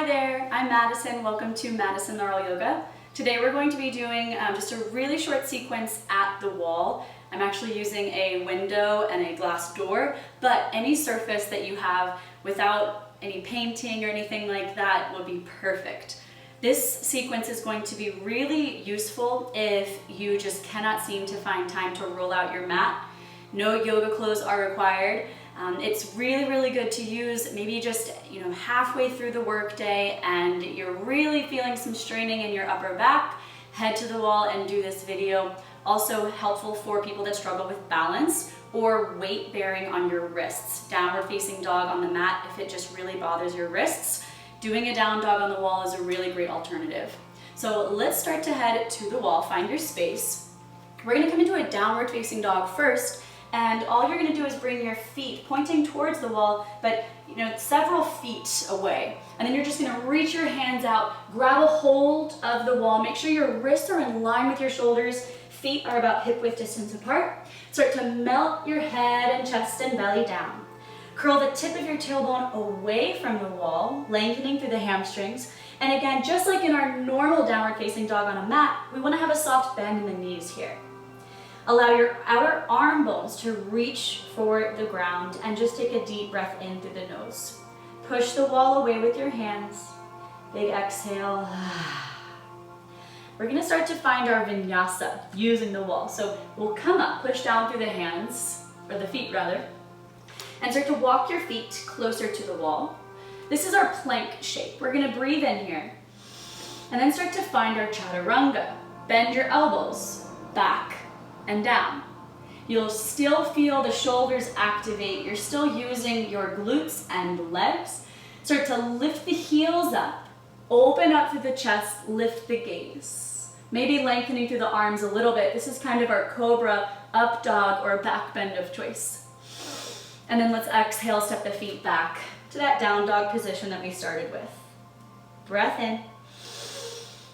Hi there, I'm Madison. Welcome to Madison Laurel Yoga. Today we're going to be doing just a really short sequence at the wall. I'm actually using a window and a glass door, but any surface that you have without any painting or anything like that will be perfect. This sequence is going to be really useful if you just cannot seem to find time to roll out your mat. No yoga clothes are required. It's really good to use maybe just halfway through the workday and you're really feeling some straining in your upper back. Head to the wall and do this video. Also helpful for people that struggle with balance or weight bearing on your wrists. Downward facing dog on the mat if it just really bothers your wrists. Doing a down dog on the wall is a really great alternative. So let's start to head to the wall. Find your space. We're going to come into a downward facing dog first. And all you're going to do is bring your feet pointing towards the wall, but several feet away. And then you're just going to reach your hands out, grab a hold of the wall, make sure your wrists are in line with your shoulders, feet are about hip width distance apart. Start to melt your head and chest and belly down. Curl the tip of your tailbone away from the wall, lengthening through the hamstrings. And again, just like in our normal downward facing dog on a mat, we want to have a soft bend in the knees here. Allow your outer arm bones to reach for the ground and just take a deep breath in through the nose. Push the wall away with your hands. Big exhale. We're going to start to find our vinyasa using the wall. So we'll come up, push down through the hands, or the feet rather, and start to walk your feet closer to the wall. This is our plank shape. We're going to breathe in here and then start to find our chaturanga. Bend your elbows back and down. You'll still feel the shoulders activate. You're still using your glutes and legs. Start to lift the heels up, open up through the chest, lift the gaze. Maybe lengthening through the arms a little bit. This is kind of our cobra, up dog, or back bend of choice. And then let's exhale, step the feet back to that down dog position that we started with. Breath in.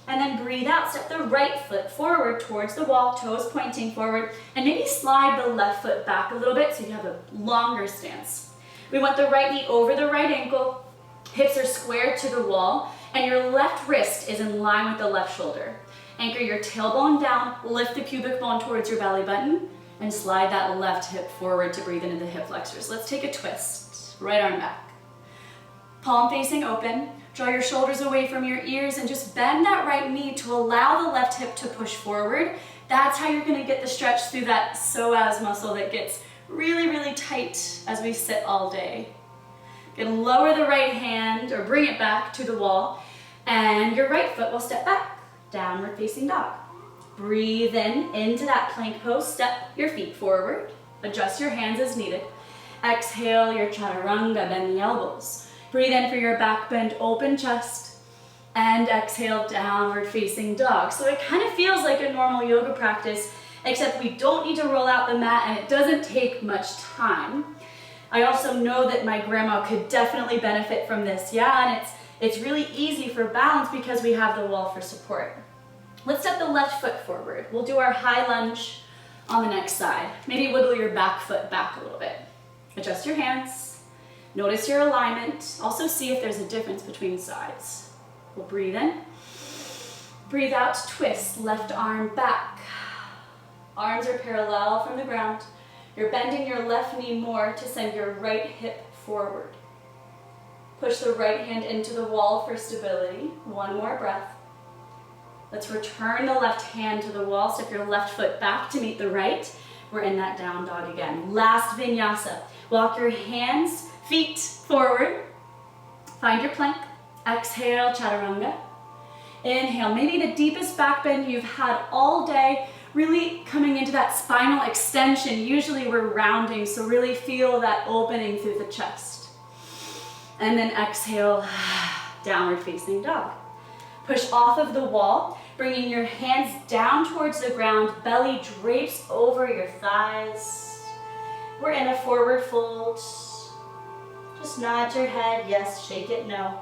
And then breathe out, step the right foot forward towards the wall, toes pointing forward, and maybe slide the left foot back a little bit so you have a longer stance. We want the right knee over the right ankle, hips are squared to the wall, and your left wrist is in line with the left shoulder. Anchor your tailbone down, lift the pubic bone towards your belly button, and slide that left hip forward to breathe into the hip flexors. Let's take a twist, right arm back. Palm facing open. Draw your shoulders away from your ears and just bend that right knee to allow the left hip to push forward. That's how you're going to get the stretch through that psoas muscle that gets really tight as we sit all day. You're going to lower the right hand or bring it back to the wall, and your right foot will step back, downward facing dog. Breathe in into that plank pose, step your feet forward, adjust your hands as needed. Exhale your chaturanga, bend the elbows. Breathe in for your back bend, open chest, and exhale, downward facing dog. So it kind of feels like a normal yoga practice, except we don't need to roll out the mat and it doesn't take much time. I also know that my grandma could definitely benefit from this. Yeah, and it's really easy for balance because we have the wall for support. Let's step the left foot forward. We'll do our high lunge on the next side. Maybe wiggle your back foot back a little bit. Adjust your hands. Notice your alignment. Also see if there's a difference between sides. We'll breathe in. Breathe out, twist, left arm back. Arms are parallel from the ground. You're bending your left knee more to send your right hip forward. Push the right hand into the wall for stability. One more breath. Let's return the left hand to the wall. Step your left foot back to meet the right. We're in that down dog again. Last vinyasa. Walk your hands, feet forward. Find your plank. Exhale, chaturanga. Inhale, maybe the deepest back bend you've had all day, really coming into that spinal extension. Usually we're rounding, so really feel that opening through the chest. And then exhale, downward facing dog. Push off of the wall, bringing your hands down towards the ground, belly drapes over your thighs. We're in a forward fold. Just nod your head, yes, shake it, no.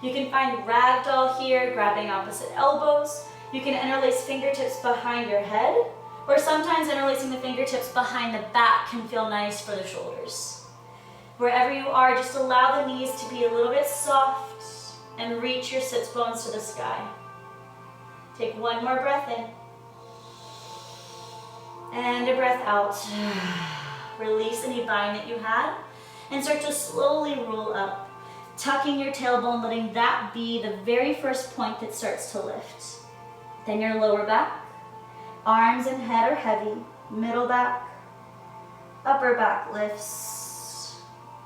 You can find ragdoll here, grabbing opposite elbows. You can interlace fingertips behind your head, or sometimes interlacing the fingertips behind the back can feel nice for the shoulders. Wherever you are, just allow the knees to be a little bit soft. and reach your sits bones to the sky. Take one more breath in. And a breath out. Release any bind that you had and start to slowly roll up, tucking your tailbone, letting that be the very first point that starts to lift. Then your lower back, arms and head are heavy, middle back, upper back lifts.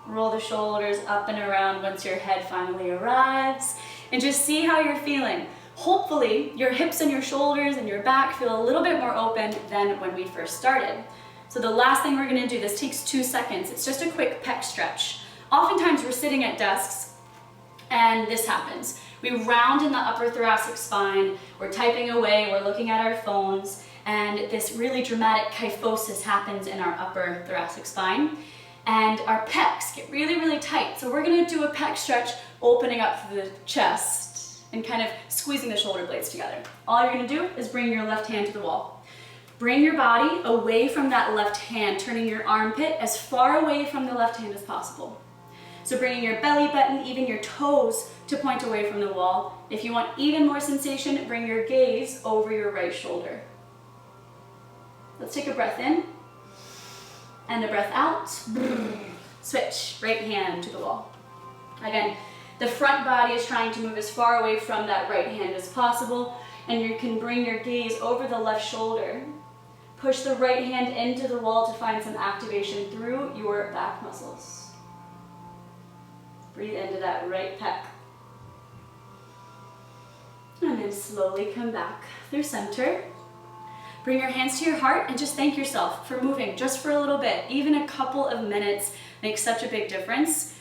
Roll the shoulders up and around once your head finally arrives, and just see how you're feeling. Hopefully, your hips and your shoulders and your back feel a little bit more open than when we first started. So the last thing we're gonna do, this takes 2 seconds, it's just a quick pec stretch. Oftentimes we're sitting at desks and this happens. We round in the upper thoracic spine, we're typing away, we're looking at our phones, and this really dramatic kyphosis happens in our upper thoracic spine. And our pecs get really, really tight. So we're gonna do a pec stretch, opening up through the chest and kind of squeezing the shoulder blades together. All you're gonna do is bring your left hand to the wall. Bring your body away from that left hand, turning your armpit as far away from the left hand as possible. So bringing your belly button, even your toes, to point away from the wall. If you want even more sensation, bring your gaze over your right shoulder. Let's take a breath in and a breath out. Switch, right hand to the wall. Again, the front body is trying to move as far away from that right hand as possible, and you can bring your gaze over the left shoulder. Push the right hand into the wall to find some activation through your back muscles. Breathe into that right pec. And then slowly come back through center. Bring your hands to your heart and just thank yourself for moving just for a little bit. Even a couple of minutes makes such a big difference.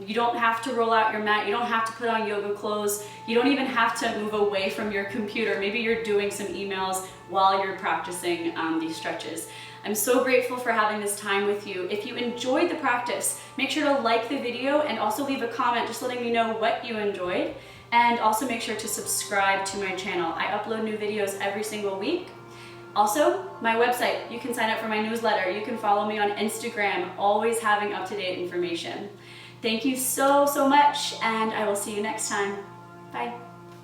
You don't have to roll out your mat, you don't have to put on yoga clothes, you don't even have to move away from your computer. Maybe you're doing some emails while you're practicing these stretches. I'm so grateful for having this time with you. If you enjoyed the practice, make sure to like the video and also leave a comment just letting me know what you enjoyed. And also make sure to subscribe to my channel. I upload new videos every single week. Also, my website, you can sign up for my newsletter. You can follow me on Instagram, always having up-to-date information. Thank you so, so much, and I will see you next time. Bye.